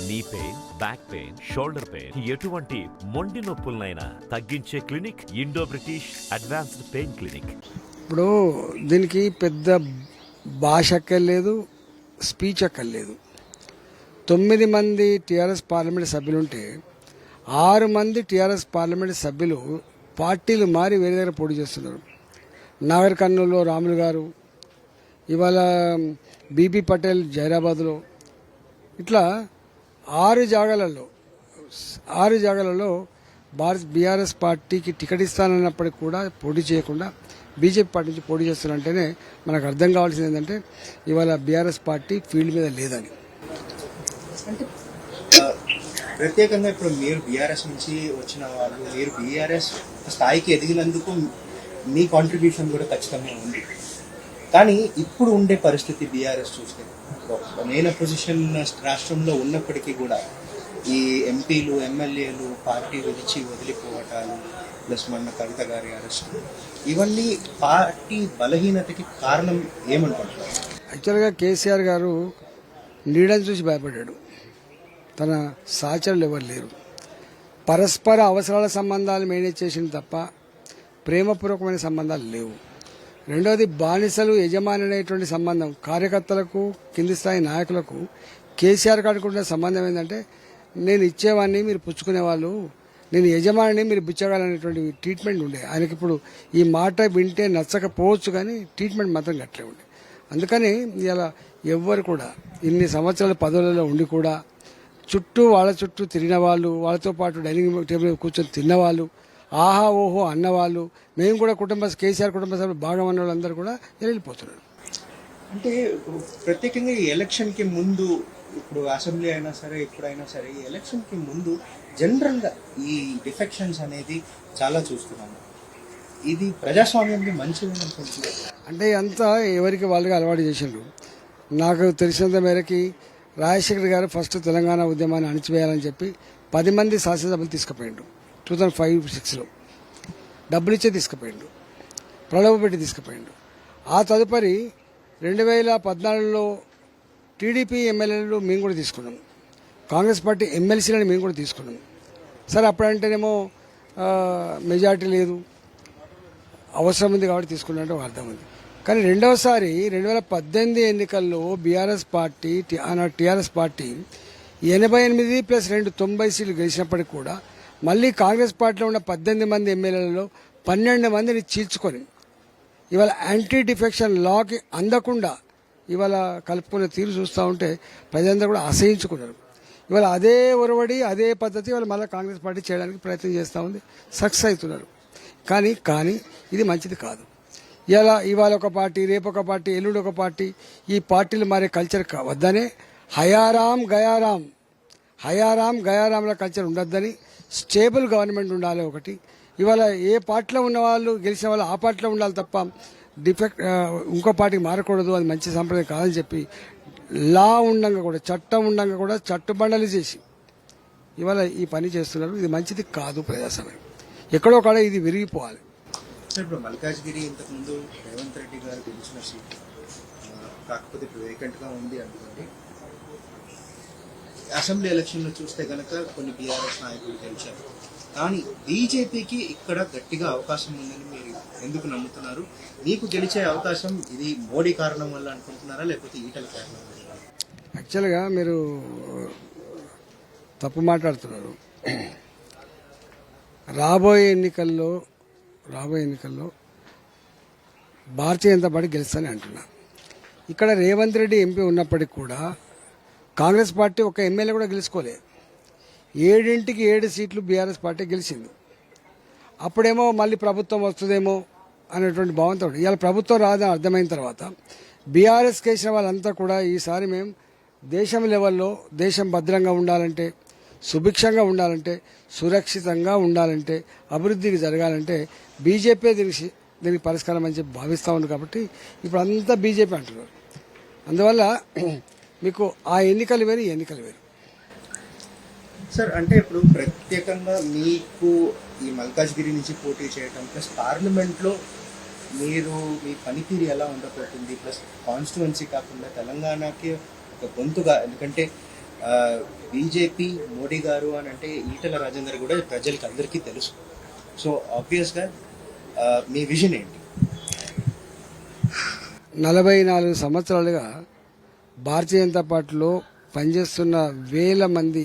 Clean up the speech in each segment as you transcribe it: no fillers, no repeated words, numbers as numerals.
Knee pain, back pain, shoulder pain, ఎటువంటి మొండి నొప్పులనైనా తగ్గించే clinic Indo British advanced pain clinic. ఇప్పుడు దీనికి పెద్ద భాష అక్కర్లేదు, స్పీచ్ అక్కర్లేదు. 9 మంది టీఆర్ఎస్ పార్లమెంట్ సభ్యులుంటే 6 మంది టీఆర్ఎస్ పార్లమెంట్ సభ్యులు పార్టీలు మారి వేరే దగ్గర పోటీ చేస్తున్నారు. నాగర్ కర్నూలులో రాములు గారు, ఇవాళ బీబీ పటేల్ జైరాబాద్లో, ఇట్లా 6 జాగాలలో బీఆర్ఎస్ పార్టీకి టికెట్ ఇస్తానన్నప్పటికీ కూడా పోటీ చేయకుండా బీజేపీ పార్టీ నుంచి పోటీ చేస్తున్నారంటేనే మనకు అర్థం కావాల్సింది ఏంటంటే ఇవాళ బీఆర్ఎస్ పార్టీ ఫీల్డ్ మీద లేదని. ప్రత్యేకంగా ఇప్పుడు మీరు బీఆర్ఎస్ నుంచి వచ్చిన వాళ్ళు, మీరు బీఆర్ఎస్ స్థాయికి ఎదిగినందుకు మీ కాంట్రిబ్యూషన్ కూడా ఖచ్చితంగా ఉంది. కానీ ఇప్పుడు ఉండే పరిస్థితి బీఆర్ఎస్ చూస్తే మెయిన్ పొజిషన్ రాష్ట్రంలో ఉన్నప్పటికీ కూడా ఈ ఎంపీలు, ఎమ్మెల్యేలు పార్టీ విడిచి వదిలిపోవటాలు, ప్లస్ మొన్న కవిత గారి అరెస్ట్, ఇవన్నీ పార్టీ బలహీనతకి కారణం ఏమనుకుంటున్నారు? యాక్చువల్గా కేసీఆర్ గారు నీడని చూసి భయపడ్డాడు. తన సహచరులు ఎవరు లేరు. పరస్పర అవసరాల సంబంధాలు మేనేజ్ చేసింది తప్ప ప్రేమపూర్వకమైన సంబంధాలు లేవు. రెండవది బానిసలు యజమాని అనేటువంటి సంబంధం కార్యకర్తలకు, కింది స్థాయి నాయకులకు కేసీఆర్ కాడుకుంటున్న సంబంధం ఏంటంటే నేను ఇచ్చేవాడిని, మీరు పుచ్చుకునేవాళ్ళు, నేను యజమానిని, మీరు బిచ్చగాలనేటువంటి ట్రీట్మెంట్ ఉండే. ఆయనకి ఇప్పుడు ఈ మాట వింటే నచ్చకపోవచ్చు కానీ ట్రీట్మెంట్ మాత్రం గట్లే ఉండే. అందుకని ఇలా ఎవ్వరు కూడా ఇన్ని సంవత్సరాల పదవులలో ఉండి కూడా వాళ్ళ చుట్టూ తిరిగిన వాళ్ళు, వాళ్ళతో పాటు డైనింగ్ టేబుల్ కూర్చొని తిన్నవాళ్ళు, ఆహా ఓహో అన్నవాళ్ళు, మేము కూడా కేసీఆర్ కుటుంబ సభ్యులు భాగం అన్న వాళ్ళందరూ కూడా వెళ్ళిపోతున్నారు. అంటే ప్రత్యేకంగా ఈ ఎలక్షన్కి ముందు, ఇప్పుడు అసెంబ్లీ అయినా సరే, ఎప్పుడైనా సరే ఈ ఎలక్షన్కి ముందు జనరల్గా ఈ డిఫెక్షన్స్ అనేది చాలా చూస్తున్నాము. ఇది ప్రజాస్వామ్యానికి మంచిది అనుకుంటున్నారు. అంటే అంతా ఎవరికి వాళ్ళుగా అలవాటు చేసిండ్రు. నాకు తెలిసినంత మేరకి రాజశేఖర్ గారు ఫస్ట్ తెలంగాణ ఉద్యమాన్ని అణిచివేయాలని చెప్పి 10 మంది శాసనసభలు తీసుకుపోయిండు. 2005-06లో డబ్బులు ఇచ్చే తీసుకుపోయిండు, ప్రలోభ పెట్టి తీసుకుపోయిండు. ఆ తదుపరి 2014లో టీడీపీ ఎమ్మెల్యేలు మేము కూడా తీసుకున్నాం, కాంగ్రెస్ పార్టీ ఎమ్మెల్సీలను మేము కూడా తీసుకున్నాం. సరే అప్పుడంటేనేమో మెజార్టీ లేదు, అవసరం ఉంది కాబట్టి తీసుకున్నట్టు ఒక అర్థం ఉంది. కానీ రెండవసారి 2018 ఎన్నికల్లో బీఆర్ఎస్ పార్టీ, టీఆర్ఎస్ పార్టీ 88+2 90 సీట్లు గెలిచినప్పటికీ కూడా మళ్ళీ కాంగ్రెస్ పార్టీలో ఉన్న 18 మంది ఎమ్మెల్యేలలో 12 మందిని చీల్చుకొని ఇవాళ యాంటీ డిఫెక్షన్ లాకి అందకుండా ఇవాళ కలుపుకునే తీరు చూస్తూ ఉంటే ప్రజలందరూ కూడా అసహించుకున్నారు. ఇవాళ అదే ఒరవడి, అదే పద్ధతి ఇవాళ మళ్ళీ కాంగ్రెస్ పార్టీ చేయడానికి ప్రయత్నం చేస్తూ ఉంది, సక్సెస్ అవుతున్నారు. కానీ ఇది మంచిది కాదు. ఇవాళ ఒక పార్టీ, రేపు ఒక పార్టీ, ఎల్లుండి ఒక పార్టీ, ఈ పార్టీలు మారే కల్చర్ వద్దనే హయారాం గయారాంల కల్చర్ ఉండొద్దని, స్టేబుల్ గవర్నమెంట్ ఉండాలి ఒకటి. ఇవాళ ఏ పార్టీలో ఉన్న వాళ్ళు గెలిచిన వాళ్ళు ఆ పార్టీలో ఉండాలి తప్ప ఇంకో పార్టీకి మారకూడదు, అది మంచి సంప్రదాయం కాదని చెప్పి లా ఉండంగా కూడా, చట్టం ఉండంగా కూడా చట్టుబండలు చేసి ఇవాళ ఈ పని చేస్తున్నారు. ఇది మంచిది కాదు. ప్రజాస్వామ్యం ఎక్కడో కాడ ఇది విరిగిపోవాలి. ఇప్పుడు మల్కాజ్గిరి ఇంతకుముందు రేవంత్ రెడ్డి గారు గెలిచిన సీట్, కాకపోతే ఇప్పుడు వేకెంట్గా ఉంది అనుకోండి. అసెంబ్లీ ఎలక్షన్లో చూస్తే కనుక కొన్ని బీఆర్ఎస్ నాయకులు గెలిచారు. కానీ బీజేపీకి ఇక్కడ గట్టిగా అవకాశం ఉందని మీరు ఎందుకు నమ్ముతున్నారు? మీకు గెలిచే అవకాశం ఇది మోడీ కారణం వల్ల అనుకుంటున్నారా, లేకపోతే ఈటల కారణం వల్ల? యాక్చువల్గా మీరు తప్పు మాట్లాడుతున్నారు. రాబోయే ఎన్నికల్లో భారతీయ జనతా పార్టీ గెలుస్తానని అంటున్నా. ఇక్కడ రేవంత్ రెడ్డి ఎంపీ ఉన్నప్పటికీ కూడా కాంగ్రెస్ పార్టీ ఒక ఎమ్మెల్యే కూడా గెలుచుకోలేదు. 7 సీట్లు బీఆర్ఎస్ పార్టీ గెలిచింది. అప్పుడేమో మళ్ళీ ప్రభుత్వం వస్తుందేమో అనేటువంటి భావంతో, ఇవాళ ప్రభుత్వం రాదని అర్థమైన తర్వాత బీఆర్ఎస్ కేసిన వాళ్ళంతా కూడా ఈసారి మేము దేశం లెవెల్లో దేశం భద్రంగా ఉండాలంటే, సుభిక్షంగా ఉండాలంటే, సురక్షితంగా ఉండాలంటే, అభివృద్ధికి జరగాలంటే బీజేపీ దీనికి పరిష్కారం అని చెప్పి భావిస్తూ ఉంది. కాబట్టి ఇప్పుడు అంతా బీజేపీ అంటున్నారు. అందువల్ల మీకు ఆ ఎన్నికలు వేరు, ఈ ఎన్నికలు వేరు. సార్, అంటే ఇప్పుడు ప్రత్యేకంగా మీకు ఈ మల్కాజ్గిరి నుంచి పోటీ చేయడం, ప్లస్ పార్లమెంట్లో మీరు మీ పనితీరు ఎలా ఉండబోతుంది, ప్లస్ కాన్స్టిట్యువెన్సీ కాకుండా తెలంగాణకి ఒక గొంతుగా, ఎందుకంటే బీజేపీ మోడీ గారు అని అంటే ఈటల రాజేందర్ కూడా ప్రజలకి అందరికీ తెలుసు. సో ఆబ్వియస్గా మీ విజన్ ఏంటి? 44 సంవత్సరాలుగా భారతీయ జనతా పార్టీలో పనిచేస్తున్న వేల మంది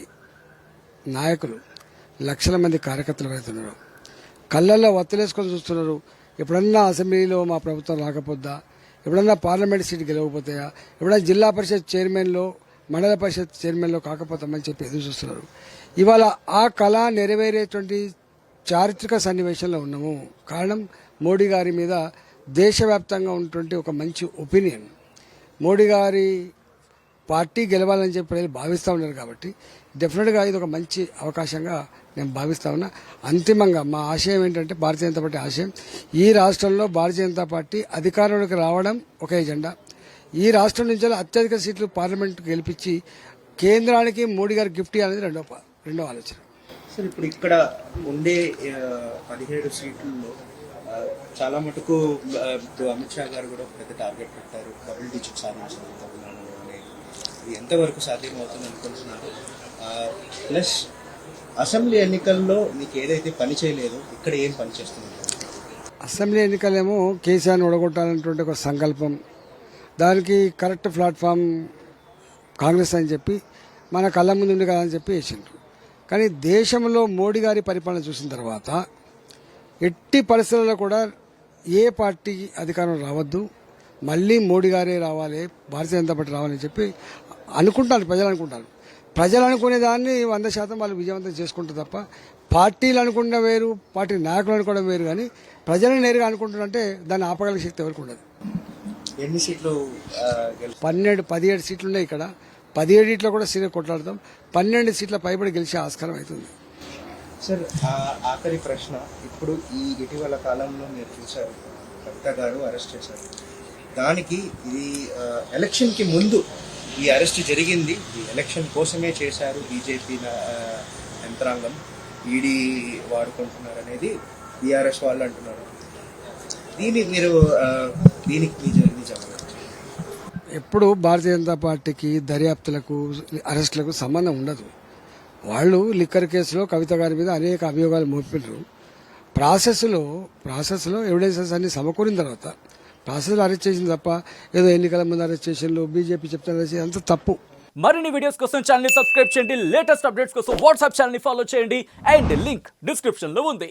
నాయకులు, లక్షల మంది కార్యకర్తలు వెళ్తున్నారు. కళ్ళల్లో వత్తలేసుకొని చూస్తున్నారు. ఎప్పుడన్నా అసెంబ్లీలో మా ప్రభుత్వం రాకపోద్దా, ఎప్పుడన్నా పార్లమెంట్ సీట్ గెలవకపోతాయా, ఎప్పుడన్నా జిల్లా పరిషత్ చైర్మన్లో, మండల పరిషత్ చైర్మన్లో కాకపోతామని చెప్పి ఎదురు చూస్తున్నారు. ఇవాళ ఆ కళ నెరవేరేటువంటి చారిత్రక సన్నివేశంలో ఉన్నాము. కారణం మోడీ గారి మీద దేశవ్యాప్తంగా ఉన్నటువంటి ఒక మంచి ఒపీనియన్. మోడీ గారి పార్టీ గెలవాలని చెప్పి ప్రజలు భావిస్తూ ఉన్నారు కాబట్టి డెఫినెట్గా ఇది ఒక మంచి అవకాశంగా నేను భావిస్తా ఉన్నా. అంతిమంగా మా ఆశయం ఏంటంటే, భారతీయ జనతా పార్టీ ఆశయం, ఈ రాష్ట్రంలో భారతీయ జనతా పార్టీ అధికారంలోకి రావడం ఒక ఎజెండా. ఈ రాష్ట్రం నుంచి అత్యధిక సీట్లు పార్లమెంట్కి గెలిపించి కేంద్రానికి మోడీ గారు గిఫ్ట్ ఇవ్వాలనేది రెండో ఆలోచన. సార్, ఇప్పుడు ఇక్కడ ఉండే 17 సీట్లలో చాలా మటుకు ఇప్పుడు అమిత్ షా గారు కూడా ఒక పెద్ద టార్గెట్ పెట్టారు, డబుల్ డిజిట్ సాధించారు తమిళనాడు అనేది. ఇది ఎంతవరకు సాధ్యం అవుతుంది అనుకుంటున్నారు? ప్లస్ అసెంబ్లీ ఎన్నికల్లో మీకు ఏదైతే పని చేయలేదో ఇక్కడ ఏం పని చేస్తున్నారు? అసెంబ్లీ ఎన్నికలేమో కేసీఆర్ని ఓడగొట్టాలనేటువంటి ఒక సంకల్పం, దానికి కరెక్ట్ ప్లాట్ఫామ్ కాంగ్రెస్ అని చెప్పి మన కళ్ళ ముందు ఉంది కదా అని చెప్పి వేసిండ్రు. కానీ దేశంలో మోడీ గారి పరిపాలన చూసిన తర్వాత ఎట్టి పరిస్థితుల్లో కూడా ఏ పార్టీ అధికారం రావద్దు, మళ్ళీ మోడీ గారే రావాలి, భారతీయ జనతా పార్టీ రావాలని చెప్పి అనుకుంటారు, ప్రజలు అనుకుంటారు. ప్రజలు అనుకునే దాన్ని 100% వాళ్ళు విజయవంతం చేసుకుంటారు తప్ప పార్టీలు అనుకున్న వేరు, పార్టీ నాయకులు అనుకోవడం వేరు. కానీ ప్రజలు నేరుగా అనుకుంటున్నారంటే దాన్ని ఆపగల శక్తి ఎవరికి ఉండదు. ఎన్ని సీట్లు 17 సీట్లు ఉన్నాయి ఇక్కడ. 17 కూడా సీరియస్ కొట్లాడతాం. 12 సీట్ల పైబడి గెలిచే ఆస్కారం అవుతుంది. సార్, ఆఖరి ప్రశ్న. ఇప్పుడు ఈ ఇటీవల కాలంలో మీరు చూశారు, కవిత గారు అరెస్ట్ చేశారు. దానికి ఇది ఎలక్షన్కి ముందు ఈ అరెస్ట్ జరిగింది, ఈ ఎలక్షన్ కోసమే చేశారు బీజేపీ యంత్రాంగం, ఈడీ వాడుకుంటున్నారు అనేది బీఆర్ఎస్ వాళ్ళు అంటున్నారు. దీనికి నిజం? ఎప్పుడు భారతీయ జనతా పార్టీకి దర్యాప్తులకు, అరెస్టులకు సంబంధం ఉండదు. వాళ్ళు లిక్కర్ కేసులో కవిత గారి మీద అనేక అభియోగాలు మోపినారు. ప్రాసెస్లో ఎవిడెన్సెస్ అన్ని సమకూరిన తర్వాత ప్రాసెస్లో అరెస్ట్ చేసింది తప్ప ఏదో ఎన్నికల ముందు అరెస్ట్ చేసిండ్రు, బీజేపీ చెప్తారు, అంత తప్పు. మరిన్ని వీడియోస్ కోసం ఛానల్ ని సబ్స్క్రైబ్ చేయండి, లేటెస్ట్ అప్డేట్స్ కోసం వాట్సాప్ ఛానల్ ని ఫాలో చేయండి, అండ్ లింక్ డిస్క్రిప్షన్ లో ఉంది.